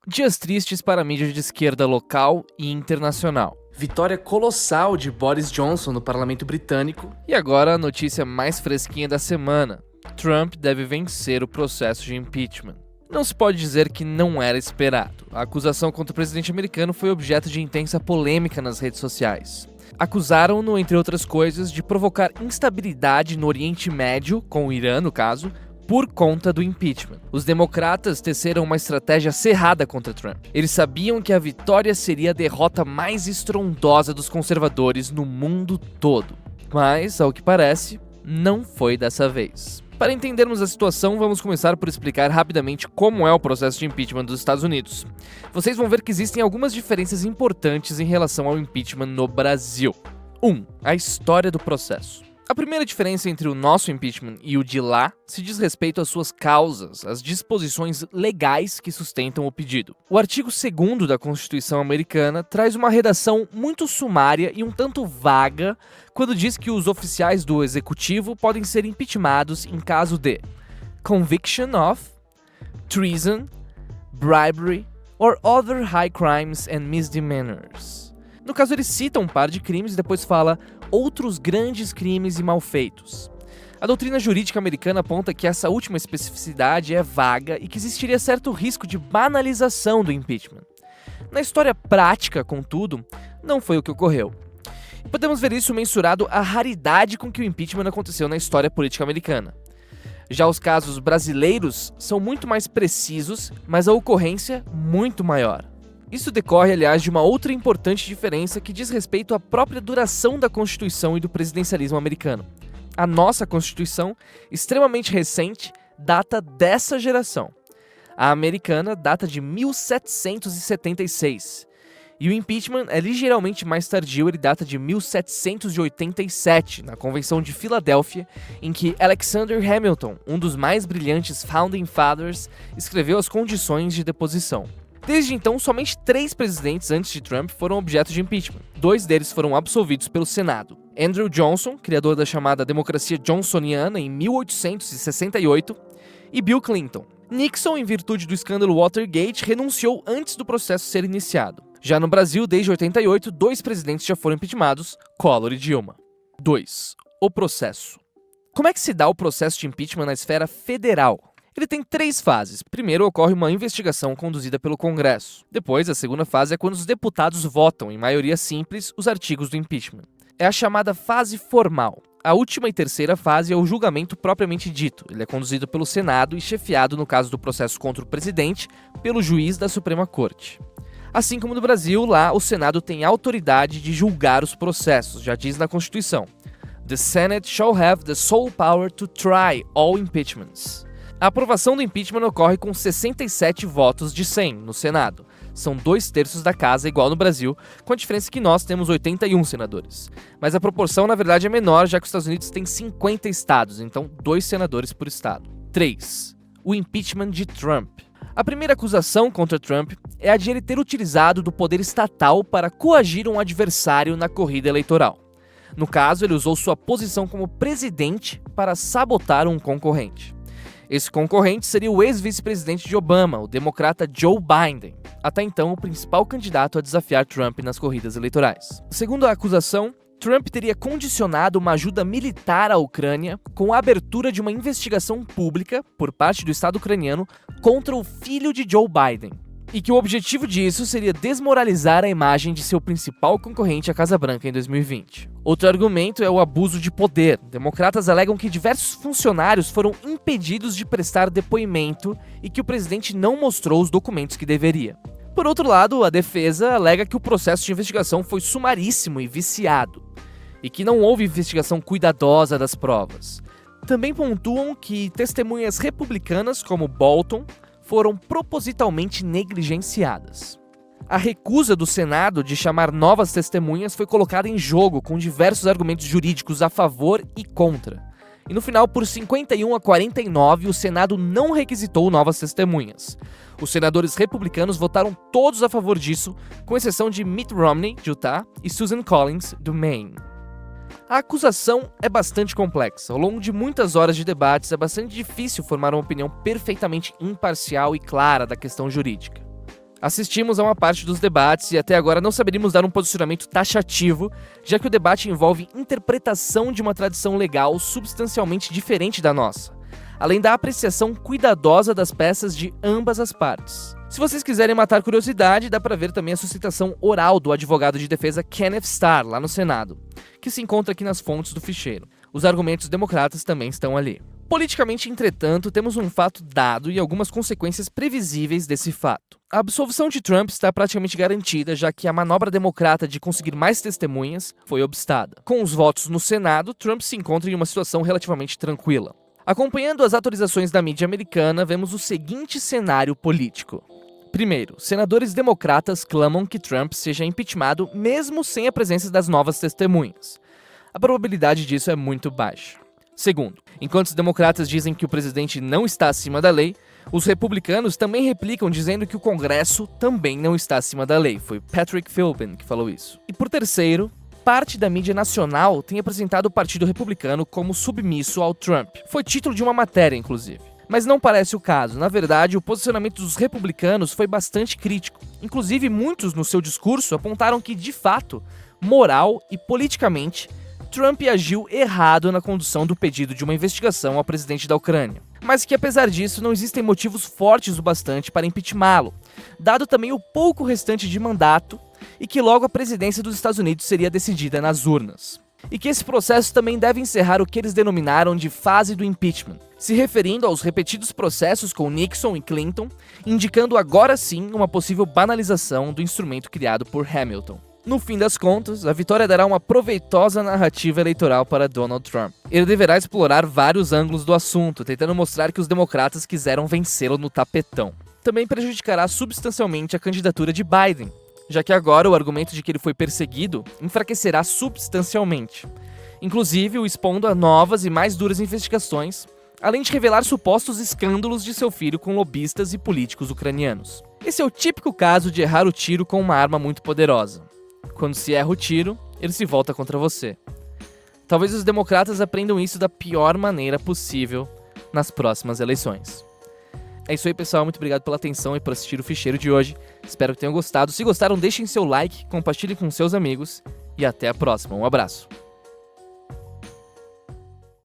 Dias tristes para a mídia de esquerda local e internacional. Vitória colossal de Boris Johnson no parlamento britânico. E agora a notícia mais fresquinha da semana. Trump deve vencer o processo de impeachment. Não se pode dizer que não era esperado. A acusação contra o presidente americano foi objeto de intensa polêmica nas redes sociais. Acusaram-no, entre outras coisas, de provocar instabilidade no Oriente Médio, com o Irã, no caso, por conta do impeachment. Os democratas teceram uma estratégia cerrada contra Trump. Eles sabiam que a vitória seria a derrota mais estrondosa dos conservadores no mundo todo. Mas, ao que parece, não foi dessa vez. Para entendermos a situação, vamos começar por explicar rapidamente como é o processo de impeachment dos Estados Unidos. Vocês vão ver que existem algumas diferenças importantes em relação ao impeachment no Brasil. 1. A história do processo. A primeira diferença entre o nosso impeachment e o de lá se diz respeito às suas causas, às disposições legais que sustentam o pedido. O artigo 2º da Constituição americana traz uma redação muito sumária e um tanto vaga quando diz que os oficiais do executivo podem ser impeachmentados em caso de conviction of, treason, bribery or other high crimes and misdemeanors. No caso, ele cita um par de crimes e depois fala outros grandes crimes e malfeitos. A doutrina jurídica americana aponta que essa última especificidade é vaga e que existiria certo risco de banalização do impeachment. Na história prática, contudo, não foi o que ocorreu. E podemos ver isso mensurado à raridade com que o impeachment aconteceu na história política americana. Já os casos brasileiros são muito mais precisos, mas a ocorrência muito maior. Isso decorre, aliás, de uma outra importante diferença que diz respeito à própria duração da Constituição e do presidencialismo americano. A nossa Constituição, extremamente recente, data dessa geração. A americana data de 1776. E o impeachment é ligeiramente mais tardio, ele data de 1787, na Convenção de Filadélfia, em que Alexander Hamilton, um dos mais brilhantes Founding Fathers, escreveu as condições de deposição. Desde então, somente 3 presidentes antes de Trump foram objeto de impeachment. 2 deles foram absolvidos pelo Senado. Andrew Johnson, criador da chamada democracia johnsoniana em 1868, e Bill Clinton. Nixon, em virtude do escândalo Watergate, renunciou antes do processo ser iniciado. Já no Brasil, desde 88, 2 presidentes já foram impeachmentados, Collor e Dilma. 2. O processo. Como é que se dá o processo de impeachment na esfera federal? Ele tem 3 fases. Primeiro, ocorre uma investigação conduzida pelo Congresso. Depois, a segunda fase é quando os deputados votam, em maioria simples, os artigos do impeachment. É a chamada fase formal. A última e terceira fase é o julgamento propriamente dito. Ele é conduzido pelo Senado e chefiado, no caso do processo contra o presidente, pelo juiz da Suprema Corte. Assim como no Brasil, lá o Senado tem autoridade de julgar os processos, já diz na Constituição. The Senate shall have the sole power to try all impeachments. A aprovação do impeachment ocorre com 67 votos de 100 no Senado. São 2/3 da casa, igual no Brasil, com a diferença que nós temos 81 senadores. Mas a proporção, na verdade, é menor, já que os Estados Unidos têm 50 estados, então 2 senadores por estado. 3. O impeachment de Trump. A primeira acusação contra Trump é a de ele ter utilizado do poder estatal para coagir um adversário na corrida eleitoral. No caso, ele usou sua posição como presidente para sabotar um concorrente. Esse concorrente seria o ex-vice-presidente de Obama, o democrata Joe Biden, até então o principal candidato a desafiar Trump nas corridas eleitorais. Segundo a acusação, Trump teria condicionado uma ajuda militar à Ucrânia com a abertura de uma investigação pública por parte do Estado ucraniano contra o filho de Joe Biden, e que o objetivo disso seria desmoralizar a imagem de seu principal concorrente à Casa Branca em 2020. Outro argumento é o abuso de poder. Democratas alegam que diversos funcionários foram impedidos de prestar depoimento e que o presidente não mostrou os documentos que deveria. Por outro lado, a defesa alega que o processo de investigação foi sumaríssimo e viciado, e que não houve investigação cuidadosa das provas. Também pontuam que testemunhas republicanas, como Bolton, foram propositalmente negligenciadas. A recusa do Senado de chamar novas testemunhas foi colocada em jogo com diversos argumentos jurídicos a favor e contra. E no final, por 51-49, o Senado não requisitou novas testemunhas. Os senadores republicanos votaram todos a favor disso, com exceção de Mitt Romney, de Utah, e Susan Collins, do Maine. A acusação é bastante complexa. Ao longo de muitas horas de debates, é bastante difícil formar uma opinião perfeitamente imparcial e clara da questão jurídica. Assistimos a uma parte dos debates e até agora não saberíamos dar um posicionamento taxativo, já que o debate envolve interpretação de uma tradição legal substancialmente diferente da nossa, além da apreciação cuidadosa das peças de ambas as partes. Se vocês quiserem matar curiosidade, dá pra ver também a sustentação oral do advogado de defesa Kenneth Starr, lá no Senado, que se encontra aqui nas fontes do ficheiro. Os argumentos democratas também estão ali. Politicamente, entretanto, temos um fato dado e algumas consequências previsíveis desse fato. A absolvição de Trump está praticamente garantida, já que a manobra democrata de conseguir mais testemunhas foi obstada. Com os votos no Senado, Trump se encontra em uma situação relativamente tranquila. Acompanhando as atualizações da mídia americana, vemos o seguinte cenário político. Primeiro, senadores democratas clamam que Trump seja impeachmentado mesmo sem a presença das novas testemunhas. A probabilidade disso é muito baixa. Segundo, enquanto os democratas dizem que o presidente não está acima da lei, os republicanos também replicam dizendo que o Congresso também não está acima da lei. Foi Patrick Philbin que falou isso. E por terceiro, parte da mídia nacional tem apresentado o Partido Republicano como submisso ao Trump. Foi título de uma matéria, inclusive. Mas não parece o caso. Na verdade, o posicionamento dos republicanos foi bastante crítico. Inclusive, muitos no seu discurso apontaram que, de fato, moral e politicamente, Trump agiu errado na condução do pedido de uma investigação ao presidente da Ucrânia. Mas que, apesar disso, não existem motivos fortes o bastante para impeachmentá-lo, dado também o pouco restante de mandato e que logo a presidência dos Estados Unidos seria decidida nas urnas. E que esse processo também deve encerrar o que eles denominaram de fase do impeachment, se referindo aos repetidos processos com Nixon e Clinton, indicando agora sim uma possível banalização do instrumento criado por Hamilton. No fim das contas, a vitória dará uma proveitosa narrativa eleitoral para Donald Trump. Ele deverá explorar vários ângulos do assunto, tentando mostrar que os democratas quiseram vencê-lo no tapetão. Também prejudicará substancialmente a candidatura de Biden, já que agora o argumento de que ele foi perseguido enfraquecerá substancialmente, inclusive o expondo a novas e mais duras investigações, além de revelar supostos escândalos de seu filho com lobistas e políticos ucranianos. Esse é o típico caso de errar o tiro com uma arma muito poderosa. Quando se erra o tiro, ele se volta contra você. Talvez os democratas aprendam isso da pior maneira possível nas próximas eleições. É isso aí, pessoal. Muito obrigado pela atenção e por assistir o ficheiro de hoje. Espero que tenham gostado. Se gostaram, deixem seu like, compartilhem com seus amigos e até a próxima. Um abraço.